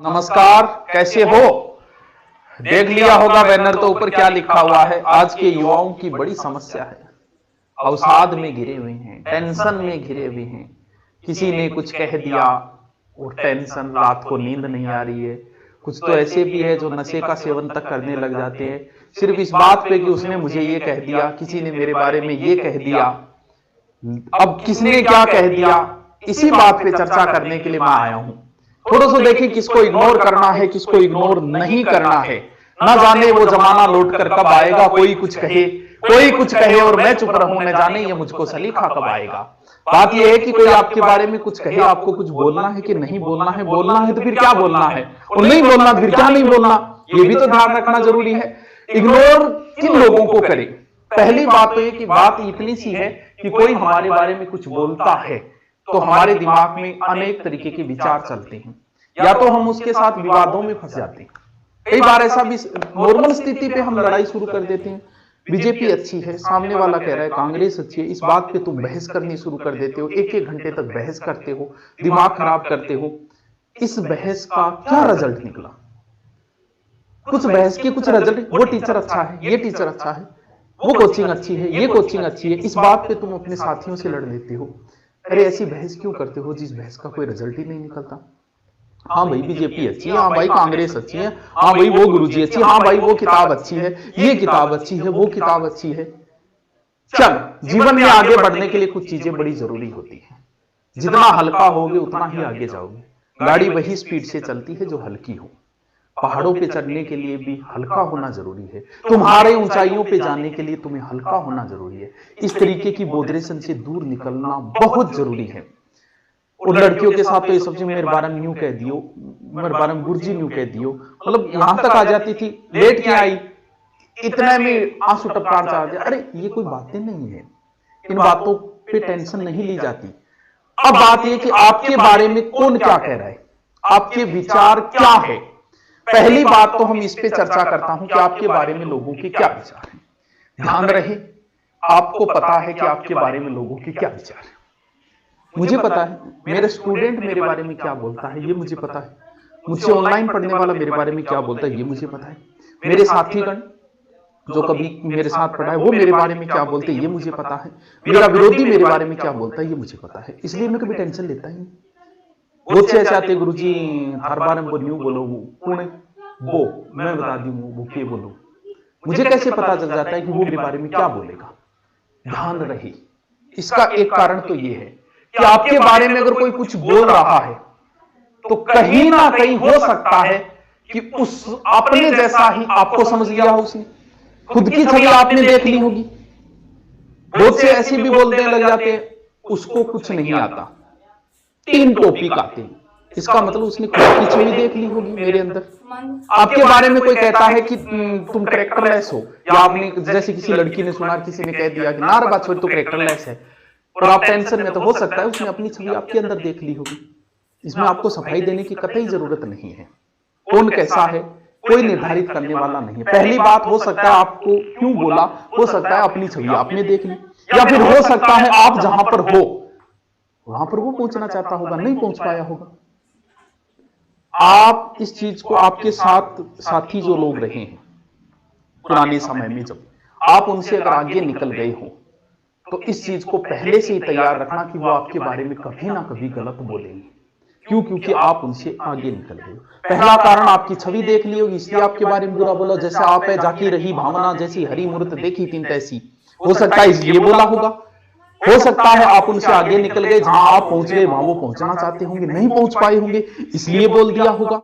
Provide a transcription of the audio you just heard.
नमस्कार, कैसे हो? देख लिया होगा बैनर तो ऊपर क्या लिखा हुआ है। आज के युवाओं की बड़ी समस्या है, अवसाद में घिरे हुए हैं, टेंशन में घिरे हुए हैं। किसी ने कुछ कह दिया और टेंशन, रात को नींद नहीं आ रही है। कुछ तो ऐसे भी है जो नशे का सेवन तक करने लग जाते हैं सिर्फ इस बात पे कि उसने मुझे ये कह दिया, किसी ने मेरे बारे में ये कह दिया। अब किसने क्या कह दिया, इसी बात पे चर्चा करने के लिए मैं आया हूं। थोड़ा सा देखिए किसको इग्नोर करना है, किसको इग्नोर नहीं करना है। ना जाने वो जमाना लौट कर कब आएगा, कोई कुछ कहे और मैं चुप रहूं, न जाने ये मुझको सलीखा कब आएगा। बात यह है कि कोई आपके बारे में कुछ कहे, आपको कुछ बोलना है कि नहीं बोलना है। बोलना है तो फिर क्या बोलना है, और नहीं बोलना फिर क्या नहीं बोलना, ये भी तो ध्यान रखना जरूरी है। इग्नोर किन लोगों को करें? पहली बात तो ये कि बात इतनी सी है कि कोई हमारे बारे में कुछ बोलता है तो हमारे दिमाग में अनेक तरीके के विचार चलते हैं, या तो हम उसके साथ विवादों में फंस जाते हैं। कई बार ऐसा भी नॉर्मल स्थिति पे हम लड़ाई शुरू कर देते हैं। बीजेपी अच्छी है, सामने वाला कह रहा है कांग्रेस अच्छी है, इस बात पे तुम बहस करनी शुरू कर देते हो। एक एक घंटे तक बहस करते हो, दिमाग खराब करते हो। इस बहस का क्या रिजल्ट निकला? कुछ बहस के कुछ रिजल्ट, वो टीचर अच्छा है, ये टीचर अच्छा है, वो कोचिंग अच्छी है, ये कोचिंग अच्छी है, इस बात पे तुम अपने साथियों से लड़ लेते हो। अरे ऐसी बहस क्यों करते हो जिस बहस का कोई रिजल्ट ही नहीं निकलता? हाँ भाई बीजेपी अच्छी है, हाँ भाई कांग्रेस अच्छी है, हाँ भाई वो गुरुजी अच्छी है, हाँ भाई वो किताब अच्छी है, ये किताब अच्छी है, वो किताब अच्छी है। चल, जीवन में आगे बढ़ने के लिए कुछ चीजें बड़ी जरूरी होती है। जितना हल्का होगे उतना ही आगे जाओगे। गाड़ी वही स्पीड से चलती है जो हल्की हो। पहाड़ों पे चढ़ने के लिए भी हल्का होना जरूरी है। तुम्हारे ऊंचाइयों पे जाने के लिए तुम्हें हल्का होना जरूरी है। इस तरीके की बोधरेशन से दूर निकलना बहुत जरूरी है। और लड़कियों के साथ तो ये सबसे मेरे बारे में न्यू कह दियो, मेरे बारे में गुरुजी न्यू कह दियो, मतलब यहां तक आ जाती थी। लेट क्या आई, इतने में आंसू टपकार जा रहे। अरे ये कोई बातें नहीं है, इन बातों पे टेंशन नहीं ली जाती। अब बात यह कि आपके बारे में कौन क्या कह रहा है, आपके विचार क्या है। पहली बात तो हम इस पे चर्चा करता हूं कि आपके बारे में लोगों के क्या विचार हैं। ध्यान रहे, आपको पता है कि आपके बारे में लोगों के क्या विचार है। मुझे पता है मेरे स्टूडेंट मेरे बारे में क्या बोलता है, ये मुझे पता है। मुझसे ऑनलाइन पढ़ने वाला मेरे बारे में क्या बोलता है, ये मुझे पता है। मेरे साथीगण जो कभी मेरे साथ पढ़ा है वो मेरे बारे में क्या बोलते हैं, ये मुझे पता है। मेरा विरोधी मेरे बारे में क्या बोलता है, ये मुझे पता है। इसलिए मैं कभी टेंशन लेता ही नहीं। बहुत से ऐसे आते गुरुजी हर बार हमको न्यू बोलो, वो मैं बता दूं वो के बोलो। मुझे कैसे पता चल जाता है कि वो मेरे बारे में क्या बोलेगा? ध्यान रहे, इसका एक कारण तो ये है कि आपके बारे में अगर कोई कुछ बोल रहा है तो कहीं ना कहीं हो सकता है कि उस अपने जैसा ही आपको समझ लिया हो उसने, खुद की छवि आपने देख ली होगी। बहुत से ऐसे भी बोलने लग जाते हैं उसको कुछ नहीं आता, 3 टॉपिक आते हैं, इसका मतलब उसने खुद की छवि देख ली होगी मेरे अंदर। आपके बारे में कोई कहता है कि तुम कैरेक्टरलेस हो, या आपने जैसे किसी लड़की ने सुना, किसी ने कह दिया कि ना रे बात छोड़ तू कैरेक्टरलेस है, और आप टेंशन में, तो हो सकता है उसने अपनी छवि आपके अंदर देख ली होगी। इसमें आपको सफाई देने की कतई जरूरत नहीं है। कौन कैसा है कोई निर्धारित करने वाला नहीं है। पहली बात, हो सकता है आपको क्यों बोला, हो सकता है अपनी छवि आपने देख ली, या फिर हो सकता है आप जहां पर हो वहां पर वो पहुंचना चाहता होगा, नहीं पहुंच पाया होगा। आप इस चीज को, आपके साथ साथी जो लोग रहे हैं पुराने समय में, जब आप उनसे अगर आगे निकल गए हो तो इस चीज को पहले से ही तैयार रखना कि वो आपके बारे में कभी ना कभी गलत बोलेंगे। क्यों? क्योंकि आप उनसे आगे निकल गए हो। पहला कारण, आपकी छवि देख ली होगी इसलिए आपके बारे में बुरा बोला। जैसे आप है जाकी रही भावना, जैसी हरी मूर्त देखी तीन तैसी, हो सकता है इसलिए बोला होगा। हो सकता है आप उनसे आगे निकल गए, जहां आप पहुंच गए वहां वो पहुंचना चाहते होंगे, नहीं पहुंच पाए होंगे, इसलिए बोल दिया होगा।